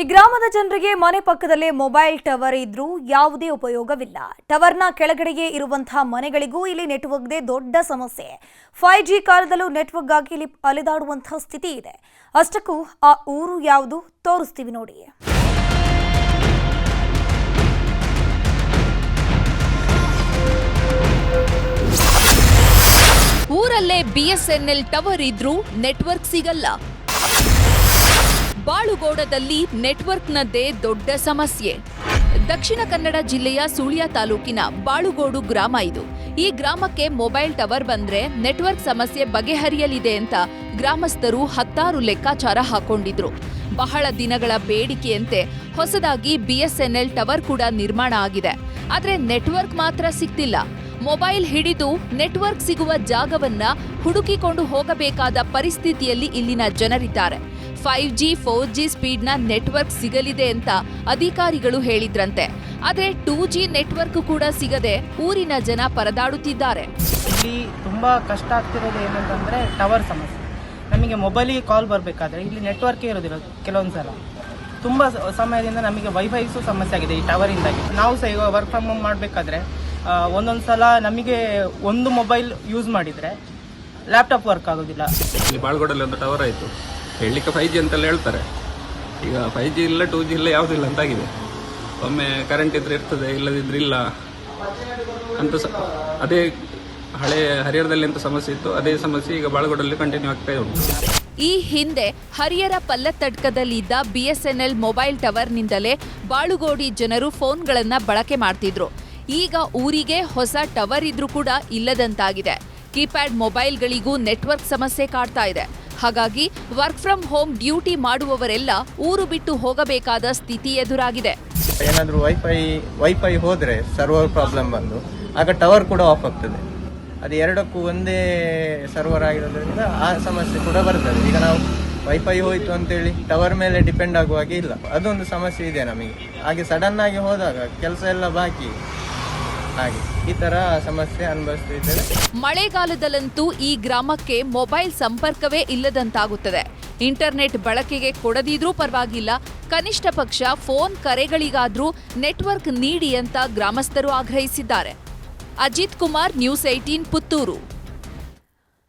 ಈ ಗ್ರಾಮದ ಜನರಿಗೆ ಮನೆ ಪಕ್ಕದಲ್ಲೇ ಮೊಬೈಲ್ ಟವರ್ ಇದ್ರೂ ಯಾವುದೇ ಉಪಯೋಗವಿಲ್ಲ. ಟವರ್ನ ಕೆಳಗಡೆಗೆ ಇರುವಂತಹ ಮನೆಗಳಿಗೂ ಇಲ್ಲಿ ನೆಟ್ವರ್ಕ್ದೇ ದೊಡ್ಡ ಸಮಸ್ಯೆ. 5G ಕಾಲದಲ್ಲೂ ನೆಟ್ವರ್ಕ್ ಆಗಿ ಇಲ್ಲಿ ಅಲೆದಾಡುವಂತಹ ಸ್ಥಿತಿ ಇದೆ. ಅಷ್ಟಕ್ಕೂ ಆ ಊರು ಯಾವುದು ತೋರಿಸ್ತೀವಿ ನೋಡಿ. ಊರಲ್ಲೇ BSNL ಟವರ್ ಇದ್ರೂ ನೆಟ್ವರ್ಕ್ ಸಿಗಲ್ಲ. ಬಾಳುಗೋಡದಲ್ಲಿ ನೆಟ್ವರ್ಕ್ನದ್ದೇ ದೊಡ್ಡ ಸಮಸ್ಯೆ. ದಕ್ಷಿಣ ಕನ್ನಡ ಜಿಲ್ಲೆಯ ಸುಳ್ಯ ತಾಲೂಕಿನ ಬಾಳುಗೋಡು ಗ್ರಾಮ ಇದು. ಈ ಗ್ರಾಮಕ್ಕೆ ಮೊಬೈಲ್ ಟವರ್ ಬಂದ್ರೆ ನೆಟ್ವರ್ಕ್ ಸಮಸ್ಯೆ ಬಗೆಹರಿಯಲಿದೆ ಅಂತ ಗ್ರಾಮಸ್ಥರು ಹತ್ತಾರು ಲೆಕ್ಕಾಚಾರ ಹಾಕೊಂಡಿದ್ರು. ಬಹಳ ದಿನಗಳ ಬೇಡಿಕೆಯಂತೆ ಹೊಸದಾಗಿ BSNL ಟವರ್ ಕೂಡ ನಿರ್ಮಾಣ ಆಗಿದೆ. ಆದ್ರೆ ನೆಟ್ವರ್ಕ್ ಮಾತ್ರ ಸಿಗ್ತಿಲ್ಲ. ಮೊಬೈಲ್ ಹಿಡಿದು ನೆಟ್ವರ್ಕ್ ಸಿಗುವ ಜಾಗವನ್ನ ಹುಡುಕಿಕೊಂಡು ಹೋಗಬೇಕಾದ ಪರಿಸ್ಥಿತಿಯಲ್ಲಿ ಇಲ್ಲಿನ ಜನರಿದ್ದಾರೆ. 5G 4G ಸ್ಪೀಡ್ನ ನೆಟ್ವರ್ಕ್ ಸಿಗಲಿದೆ ಅಂತ ಅಧಿಕಾರಿಗಳು ಹೇಳಿದ್ರಂತೆ. ಆದ್ರೆ 2G ನೆಟ್ವರ್ಕ್ ಕೂಡ ಸಿಗದೆ ಊರಿನ ಜನ ಪರದಾಡುತ್ತಿದ್ದಾರೆ. ಇಲ್ಲಿ ತುಂಬಾ ಕಷ್ಟ ಆಗ್ತಿರೋದು ಏನಂತಂದ್ರೆ ಟವರ್ ಸಮಸ್ಯೆ. ನಮಗೆ ಮೊಬೈಲಿಗೆ ಕಾಲ್ ಬರಬೇಕಾದ್ರೆ ಇಲ್ಲಿ ನೆಟ್ವರ್ಕೇ ಇರೋದಿಲ್ಲ. ಕೆಲವೊಂದ್ಸಲ ತುಂಬಾ ಸಮಯದಿಂದ ನಮಗೆ ವೈಫೈಸು ಸಮಸ್ಯೆ ಆಗಿದೆ ಈ ಟವರಿಂದಾಗಿ. ನಾವು ಸಹ ಈಗ ವರ್ಕ್ ಫ್ರಮ್ ಹೋಮ್ ಮಾಡಬೇಕಾದ್ರೆ ಒಂದೊಂದ್ಸಲ ನಮಗೆ ಒಂದು ಮೊಬೈಲ್ ಯೂಸ್ ಮಾಡಿದ್ರೆ ಲ್ಯಾಪ್ಟಾಪ್ ವರ್ಕ್ ಆಗೋದಿಲ್ಲ. ಇಲ್ಲಿ ಬಾಳ್ಗೋಡಲ್ಲಿ ಒಂದು ಟವರ್ ಆಯಿತು, ಹೇಳಲಿಕ್ಕೆ 5G ಅಂತೆಲ್ಲ ಹೇಳ್ತಾರೆ. ಈಗ 5G ಇಲ್ಲ, 2G ಇಲ್ಲ, ಯಾವುದಿಲ್ಲ ಅಂತಾಗಿದೆ. ಒಮ್ಮೆ ಕರೆಂಟ್ ಇದ್ರೆ ಇರ್ತದೆ, ಇಲ್ಲದಿದ್ರೆ ಇಲ್ಲ ಅಂತ ಅದೇ ಹಳೆ ಹರಿಹರದಲ್ಲಿ ಎಂತ ಸಮಸ್ಯೆ ಇತ್ತು ಅದೇ ಸಮಸ್ಯೆ ಈಗ ಬಾಳ್ಗೋಡಲ್ಲಿ ಕಂಟಿನ್ಯೂ ಆಗ್ತಾ ಉಂಟು. ಈ ಹಿಂದೆ ಹರಿಹರ ಪಲ್ಲತ್ತಡ್ಕದಲ್ಲಿದ್ದ BSNL ಮೊಬೈಲ್ ಟವರ್ನಿಂದಲೇ ಬಾಳುಗೋಡಿ ಜನರು ಫೋನ್ಗಳನ್ನ ಬಳಕೆ ಮಾಡ್ತಿದ್ರು. ಈಗ ಊರಿಗೆ ಹೊಸ ಟವರ್ ಇದ್ರೂ ಕೂಡ ಇಲ್ಲದಂತಾಗಿದೆ. ಕೀಪ್ಯಾಡ್ ಮೊಬೈಲ್ಗಳಿಗೂ ನೆಟ್ವರ್ಕ್ ಸಮಸ್ಯೆ ಕಾಡ್ತಾ ಇದೆ. ಹಾಗಾಗಿ ವರ್ಕ್ ಫ್ರಮ್ ಹೋಮ್ ಡ್ಯೂಟಿ ಮಾಡುವವರೆಲ್ಲ ಊರು ಬಿಟ್ಟು ಹೋಗಬೇಕಾದ ಸ್ಥಿತಿ ಎದುರಾಗಿದೆ. ಏನಾದರೂ ವೈಫೈ ಹೋದ್ರೆ ಸರ್ವರ್ ಪ್ರಾಬ್ಲಮ್ ಬಂದು ಆಗ ಟವರ್ ಕೂಡ ಆಫ್ ಆಗ್ತದೆ. ಅದು ಎರಡಕ್ಕೂ ಒಂದೇ ಸರ್ವರ್ ಆಗಿರೋದ್ರಿಂದ ಆ ಸಮಸ್ಯೆ ಕೂಡ ಬರ್ತದೆ. ಈಗ ನಾವು ವೈಫೈ ಹೋಯ್ತು ಅಂತೇಳಿ ಟವರ್ ಮೇಲೆ ಡಿಪೆಂಡ್ ಆಗುವಾಗೆ ಇಲ್ಲ, ಅದೊಂದು ಸಮಸ್ಯೆ ಇದೆ ನಮಗೆ. ಹಾಗೆ ಸಡನ್ ಆಗಿ ಹೋದಾಗ ಕೆಲಸ ಎಲ್ಲ ಬಾಕಿ, ಹಾಗೆ ಈ ತರ ಸಮಸ್ಯೆ ಅನುಭವಿಸ್ತಿದ್ದೇವೆ. ಮಳೆಗಾಲದಲ್ಲಂತೂ ಈ ಗ್ರಾಮಕ್ಕೆ ಮೊಬೈಲ್ ಸಂಪರ್ಕವೇ ಇಲ್ಲದಂತಾಗುತ್ತದೆ. ಇಂಟರ್ನೆಟ್ ಬಳಕೆಗೆ ಕೊಡದಿದ್ರೂ ಪರವಾಗಿಲ್ಲ, ಕನಿಷ್ಠ ಪಕ್ಷ ಫೋನ್ ಕರೆಗಳಿಗಾದ್ರೂ ನೆಟ್ವರ್ಕ್ ನೀಡಿ ಅಂತ ಗ್ರಾಮಸ್ಥರು ಆಗ್ರಹಿಸಿದ್ದಾರೆ. ಅಜಿತ್ ಕುಮಾರ್, ನ್ಯೂಸ್ 18 ಪುತ್ತೂರು.